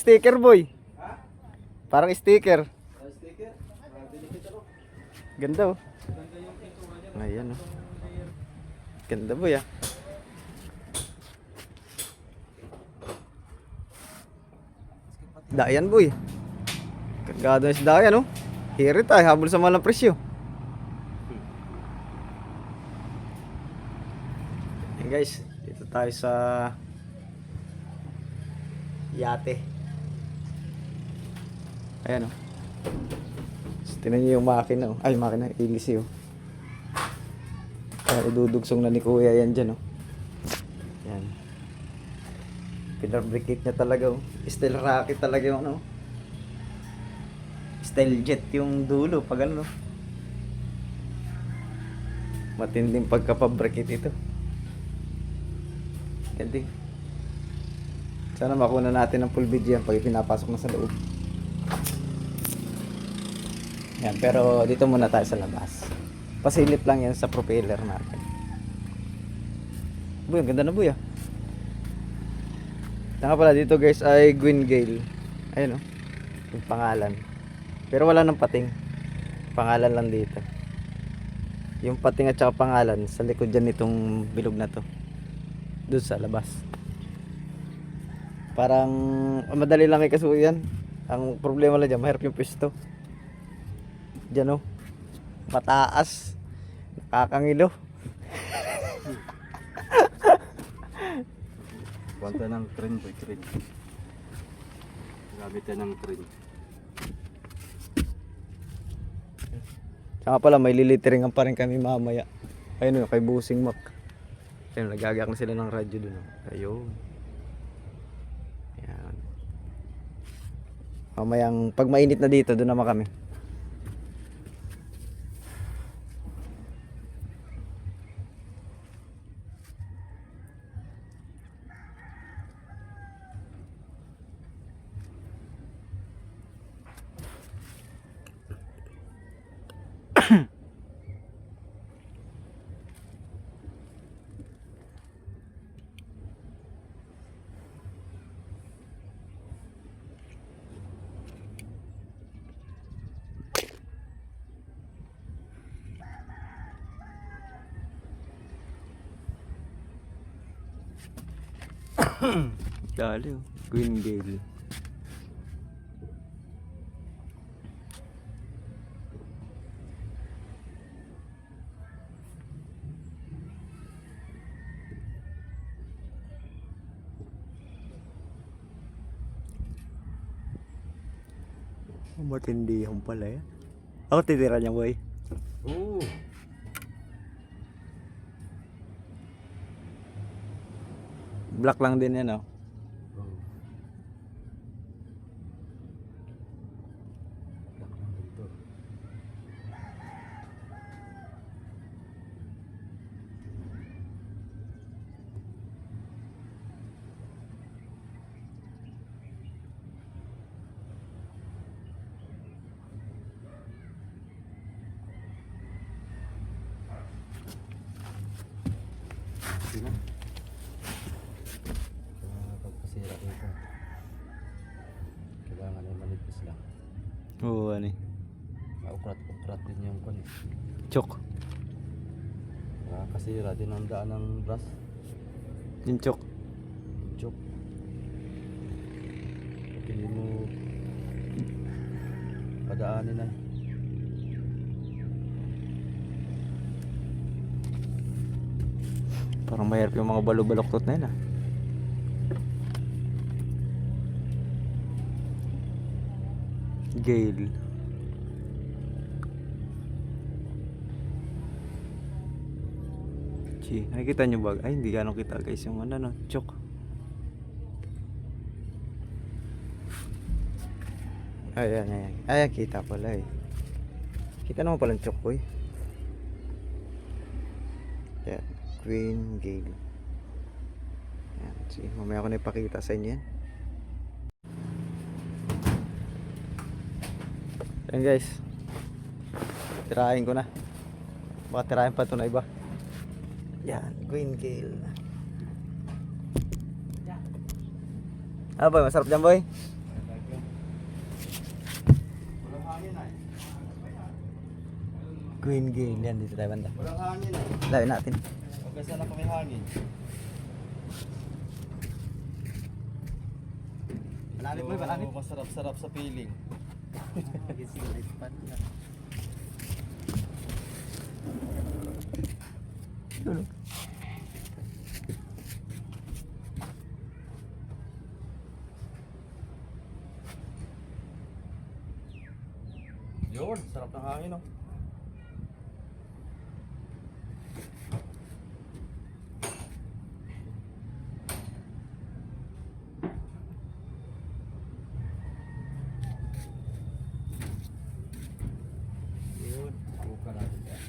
Sticker boy. Parang sticker. Ganda oh. Ayan oh. Ganda boy ah. Dayan boy. Kargado na si Dayan oh. Hirit ay habol sa malang presyo. Ayan guys, dito tayo sa yate. Ayan oh. Tingnan niyo yung makina oh. Ay makina, ilisi oh. Kaya idudugsong na ni kuya yan dyan oh. Yan. Pinarbricate niya talaga oh. Style rocket talaga yung ano. Style jet yung dulo pag ano. Matinding pagkapabricate ito. Ganda. Sana makuha natin ng full video yan pag pinapasok na sa loob. Yan, pero dito muna tayo sa labas. Pasilip lang yan sa propeller natin. Boy, ang ganda na boy ah. Nga pala dito guys ay Gwyn Gale. Ayun oh, yung pangalan. Pero wala nang pating. Pangalan lang dito. Yung pating at saka pangalan sa likod dyan nitong bilog na to. Doon sa labas. Parang madali lang kay kasuyan. Ang problema lang dyan, mahirap yung pwesto. Dyan oh. Mataas. Nakakangilo. Kwanta ng crane boy, crane. Gamit yan ng crane. Saka pala may liliteringan pa rin kami mamaya. Ayun oh, kay Busing Mac. Ayun, nagagayak na sila ng radyo dun oh. Ayun. Ayan. Mamayang pag mainit na dito, doon naman kami. Dali oh, Gwyn Gale. Matindi yung pala yan. Ako titira niya boy. Oo. Black lang din yan oh. Sino? Pagpasira ito. Kailangan ay manipis lang. Oo ano eh. Ukrat din yung kon. Chok. Kasira din ang daan ng brass. Yung chok. Chok. Hindi mo padaanin na. Parang mayroon yung mga balo-baloktot na yun ah. Gale. Gee, nakikita nyo ba? Ay, hindi ganong kita guys yung ano no, chok. Ayan, ayan. Ayan, kita pala eh. Kita naman pala yung chok boy. Ayan. Gwyn Gale. Ayan, sige, mamaya ko na ipakita sa inyo yan. Ayan guys, tirahin ko na. Baka tirahin pa ito na iba. Yan, Gwyn Gale. Ah boy, masarap dyan boy. Queen Gale. Yan, dito tayo banda. Walang hangin eh. Lawin natin. Huwag sana pa may hangin. Malapit mo, malapit. So, masarap-sarap sa feeling. Tulog. Yun, sarap ng hangin oh. Yun, buka natin yan.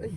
Ay.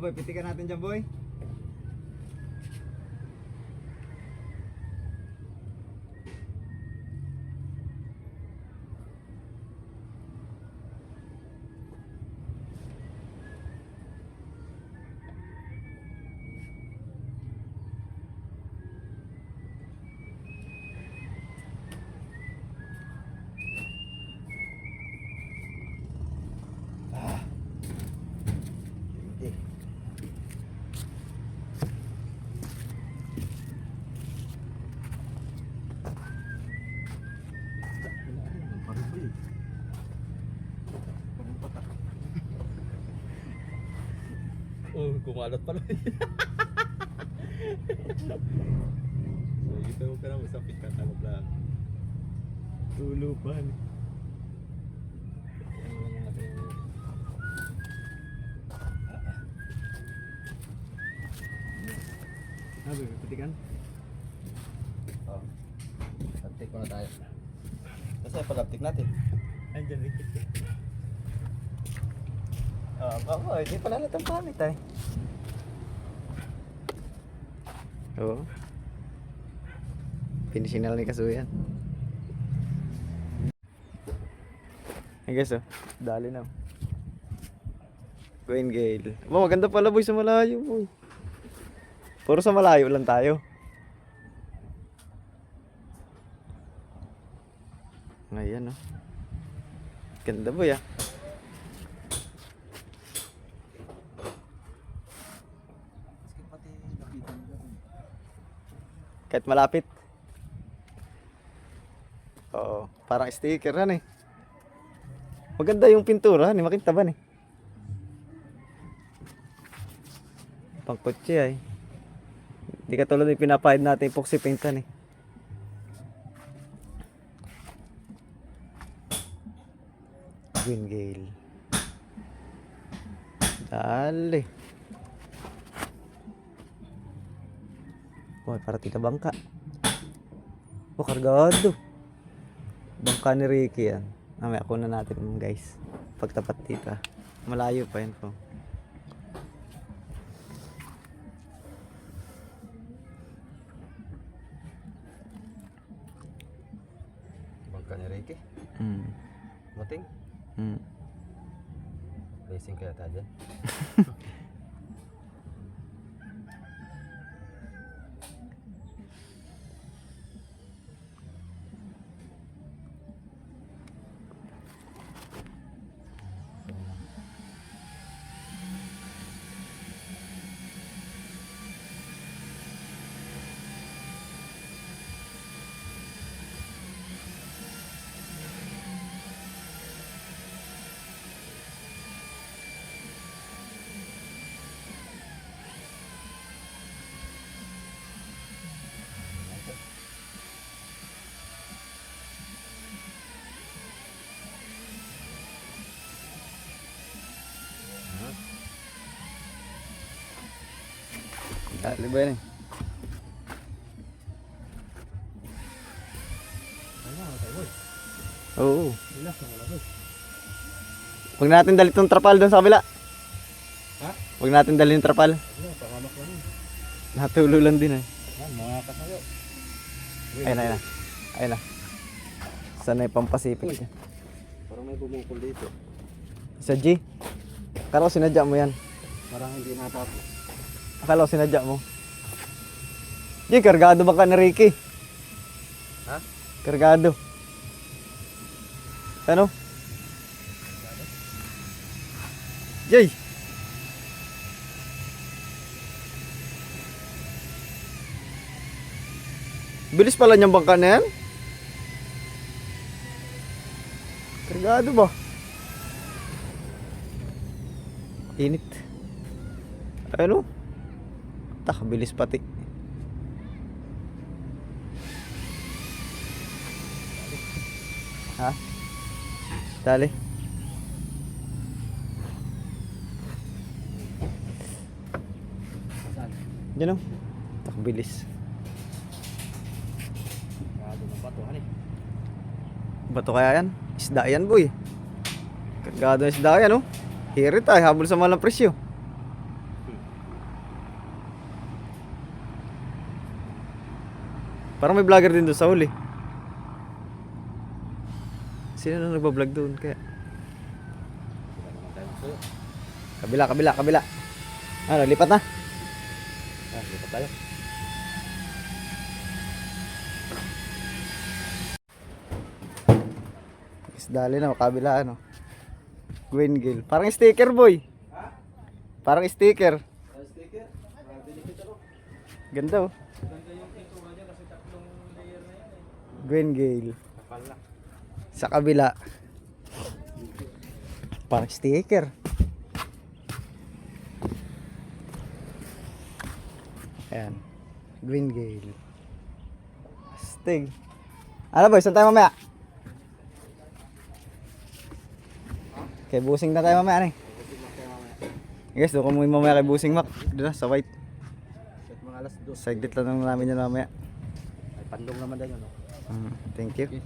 Boy, pitikan natin dyan, boy. Oh, kumalat pala. So, ito ka na masapit ka talab lang. Tulupan. Boy, pitikan. Oh. Laptik ko na tayo. Kasi palaptik natin. Andyan, rikit ka. Ako, hindi pala natang pamit ay. Oo. Pinisinal ni Kasuyan. Ay guys, oh. Dali na. Queen Gale. Oh, maganda pala boy sa malayo boy. Puro sa malayo lang tayo. Ngayon, oh. Ganda boy, ah. Pati lapitan nila. Kahit malapit. Oo, parang sticker yan eh. Maganda yung pintura, ni makintaban eh. Pangkotse ay. Hindi katulad yung pinapahid natin epoxy paintan eh. Green Gale. Dali. Boy, para tita bangka. Oh, kargado. Bangka ni Ricky yan. Mamaya kunan natin guys. Pagtapat dito. Malayo pa yun po. Bangka ni Ricky. Hmm. Mating. Hmm. Racing kaya tayo dyan. Dali ba yun eh? Oo. Huwag natin dali itong trapal doon sa kabila. Ha? Huwag natin dali yung trapal. Ano, pangamak lang yun. Natulo lang din eh. Yan, mga kasayo. Ayun na, ayun na. Ayun na. Sana yung pampasipik siya. Parang may bumukol dito. Sa G. Akala ko sinadya mo yan. Parang hindi natapos. Akala ko sinadya mo. G, kargado ba ka na Ricky? Ha? Kargado. Ano? Yay! Bilis pala niyang bangka na yan. Kargado ba? Init. Ano? Bilis pati. Ha? Dali. Yan o. Bilis. Bato kaya yan? Isda yan boy. Kargado ng isda yan oh. Hirit ay habol sa malang presyo. Parang may vlogger din doon sa huli. Sino na nagbablog doon kaya? Kabila. Ano, lipat na? Lipat tayo. Isdali na, kabila ano. Gwen Gill. Parang sticker boy. Parang sticker. Ganda oh. Gwen Gill. Sa kabila. Parang sticker. Ayan. Gwen Gill. Astig. Ano boy, saan tayo mamaya? Kay Busing na tayo mamaya nih. Guys, doon ko muna mamaya kay Busing Mac. Doon na, sa white. Mga alas 2. Saglit lang namin yun mamaya. Ay, pandong naman din ano. Thank you.